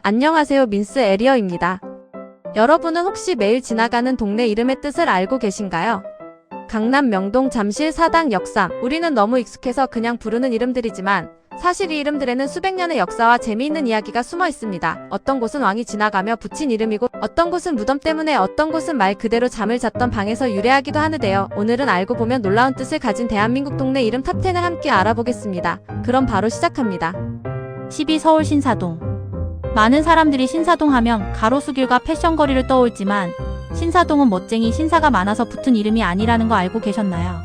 안녕하세요. 민스 에리어입니다. 여러분은 혹시 매일 지나가는 동네 이름의 뜻을 알고 계신가요? 강남, 명동, 잠실, 사당, 역삼. 우리는 너무 익숙해서 그냥 부르는 이름들이지만 사실 이 이름들에는 수백 년의 역사와 재미있는 이야기가 숨어 있습니다. 어떤 곳은 왕이 지나가며 붙인 이름이고 어떤 곳은 무덤 때문에 어떤 곳은 말 그대로 잠을 잤던 방에서 유래하기도 하는데요. 오늘은 알고 보면 놀라운 뜻을 가진 대한민국 동네 이름 탑10을 함께 알아보겠습니다. 그럼 바로 시작합니다. 10위 서울 신사동. 많은 사람들이 신사동 하면 가로수길과 패션거리를 떠올지만 신사동은 멋쟁이 신사가 많아서 붙은 이름이 아니라는 거 알고 계셨나요?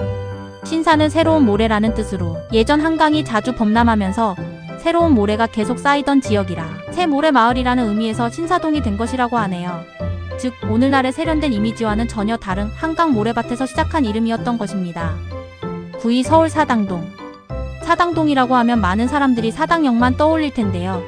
신사는 새로운 모래라는 뜻으로 예전 한강이 자주 범람하면서 새로운 모래가 계속 쌓이던 지역이라 새 모래 마을이라는 의미에서 신사동이 된 것이라고 하네요. 즉 오늘날의 세련된 이미지와는 전혀 다른 한강 모래밭에서 시작한 이름이었던 것입니다. 9위 서울 사당동. 사당동이라고 하면 많은 사람들이 사당역만 떠올릴 텐데요.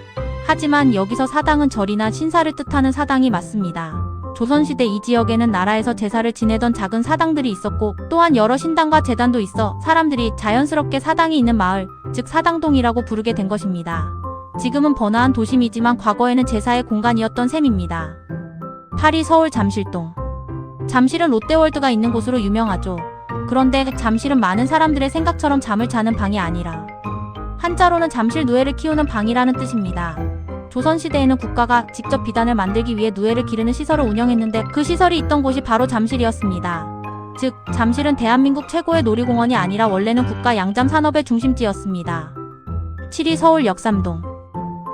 하지만 여기서 사당은 절이나 신사를 뜻하는 사당이 맞습니다. 조선시대 이 지역에는 나라에서 제사를 지내던 작은 사당들이 있었고 또한 여러 신당과 제단도 있어 사람들이 자연스럽게 사당이 있는 마을, 즉 사당동이라고 부르게 된 것입니다. 지금은 번화한 도심이지만 과거에는 제사의 공간이었던 셈입니다. 8위 서울 잠실동. 잠실은 롯데월드가 있는 곳으로 유명하죠. 그런데 잠실은 많은 사람들의 생각처럼 잠을 자는 방이 아니라 한자로는 잠실 누에를 키우는 방이라는 뜻입니다. 조선시대에는 국가가 직접 비단을 만들기 위해 누에를 기르는 시설을 운영했는데 그 시설이 있던 곳이 바로 잠실이었습니다. 즉 잠실은 대한민국 최고의 놀이공원이 아니라 원래는 국가 양잠 산업의 중심지였습니다. 7위 서울 역삼동.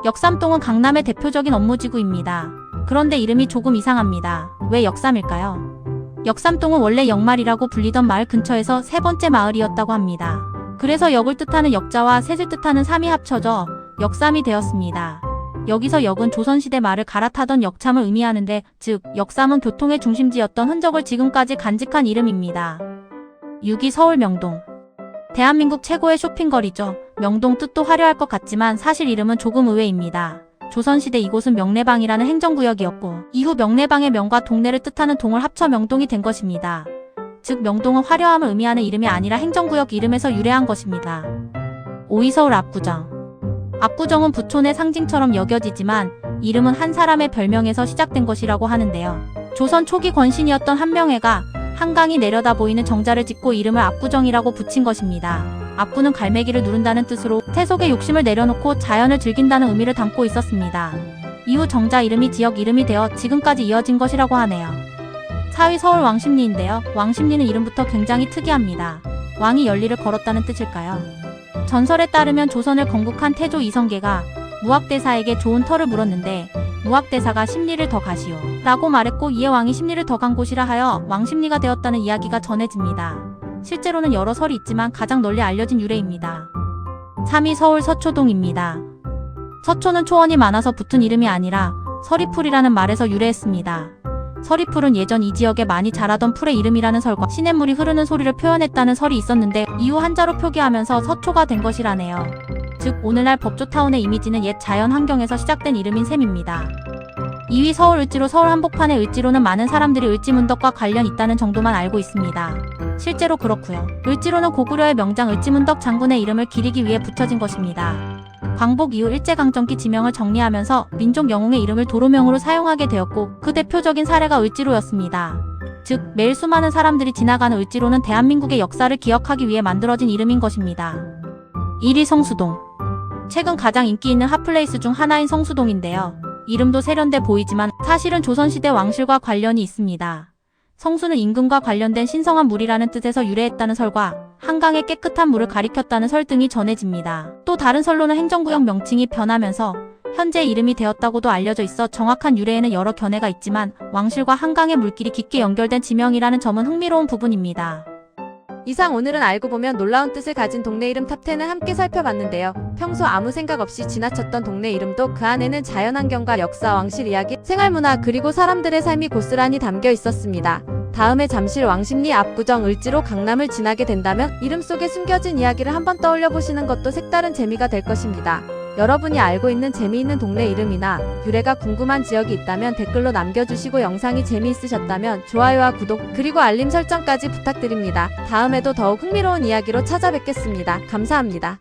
역삼동은 강남의 대표적인 업무지구입니다. 그런데 이름이 조금 이상합니다. 왜 역삼일까요? 역삼동은 원래 역말이라고 불리던 마을 근처에서 세 번째 마을이었다고 합니다. 그래서 역을 뜻하는 역자와 셋을 뜻하는 삼이 합쳐져 역삼이 되었습니다. 여기서 역은 조선시대 말을 갈아타던 역참을 의미하는데 즉 역삼은 교통의 중심지였던 흔적을 지금까지 간직한 이름입니다. 6위 서울 명동. 대한민국 최고의 쇼핑거리죠. 명동 뜻도 화려할 것 같지만 사실 이름은 조금 의외입니다. 조선시대 이곳은 명례방이라는 행정구역이었고 이후 명례방의 명과 동네를 뜻하는 동을 합쳐 명동이 된 것입니다. 즉 명동은 화려함을 의미하는 이름이 아니라 행정구역 이름에서 유래한 것입니다. 5위 서울 압구정. 압구정은 부촌의 상징처럼 여겨지지만 이름은 한 사람의 별명에서 시작된 것이라고 하는데요. 조선 초기 권신이었던 한명회가 한강이 내려다 보이는 정자를 짓고 이름을 압구정이라고 붙인 것입니다. 압구는 갈매기를 누른다는 뜻으로 세속의 욕심을 내려놓고 자연을 즐긴다는 의미를 담고 있었습니다. 이후 정자 이름이 지역 이름이 되어 지금까지 이어진 것이라고 하네요. 4위 서울 왕십리인데요. 왕십리는 이름부터 굉장히 특이합니다. 왕이 열리를 걸었다는 뜻일까요? 전설에 따르면 조선을 건국한 태조 이성계가 무학대사에게 좋은 터를 물었는데 무학대사가 십리를 더 가시오 라고 말했고 이에 왕이 십리를 더 간 곳이라 하여 왕십리가 되었다는 이야기가 전해집니다. 실제로는 여러 설이 있지만 가장 널리 알려진 유래입니다. 3위 서울 서초동입니다. 서초는 초원이 많아서 붙은 이름이 아니라 서리풀이라는 말에서 유래했습니다. 서리풀은 예전 이 지역에 많이 자라던 풀의 이름이라는 설과 시냇물이 흐르는 소리를 표현했다는 설이 있었는데 이후 한자로 표기하면서 서초가 된 것이라네요. 즉 오늘날 법조타운의 이미지는 옛 자연 환경에서 시작된 이름인 셈입니다. 2위 서울 을지로. 서울 한복판의 을지로는 많은 사람들이 을지문덕과 관련 있다는 정도만 알고 있습니다. 실제로 그렇고요. 을지로는 고구려의 명장 을지문덕 장군의 이름을 기리기 위해 붙여진 것입니다. 광복 이후 일제강점기 지명을 정리하면서 민족 영웅의 이름을 도로명으로 사용하게 되었고 그 대표적인 사례가 을지로였습니다. 즉 매일 수많은 사람들이 지나가는 을지로는 대한민국의 역사를 기억하기 위해 만들어진 이름인 것입니다. 1위 성수동. 최근 가장 인기 있는 핫플레이스 중 하나인 성수동인데요. 이름도 세련돼 보이지만 사실은 조선시대 왕실과 관련이 있습니다. 성수는 임금과 관련된 신성한 물이라는 뜻에서 유래했다는 설과 한강의 깨끗한 물을 가리켰다는 설 등이 전해집니다. 또 다른 설로는 행정구역 명칭이 변하면서 현재 이름이 되었다고도 알려져 있어 정확한 유래에는 여러 견해가 있지만 왕실과 한강의 물길이 깊게 연결된 지명이라는 점은 흥미로운 부분입니다. 이상 오늘은 알고 보면 놀라운 뜻을 가진 동네 이름 탑10을 함께 살펴봤는데요. 평소 아무 생각 없이 지나쳤던 동네 이름도 그 안에는 자연환경과 역사, 왕실 이야기, 생활문화 그리고 사람들의 삶이 고스란히 담겨 있었습니다. 다음에 잠실, 왕십리, 압구정, 을지로, 강남을 지나게 된다면 이름 속에 숨겨진 이야기를 한번 떠올려 보시는 것도 색다른 재미가 될 것입니다. 여러분이 알고 있는 재미있는 동네 이름이나 유래가 궁금한 지역이 있다면 댓글로 남겨주시고 영상이 재미있으셨다면 좋아요와 구독 그리고 알림 설정까지 부탁드립니다. 다음에도 더욱 흥미로운 이야기로 찾아뵙겠습니다. 감사합니다.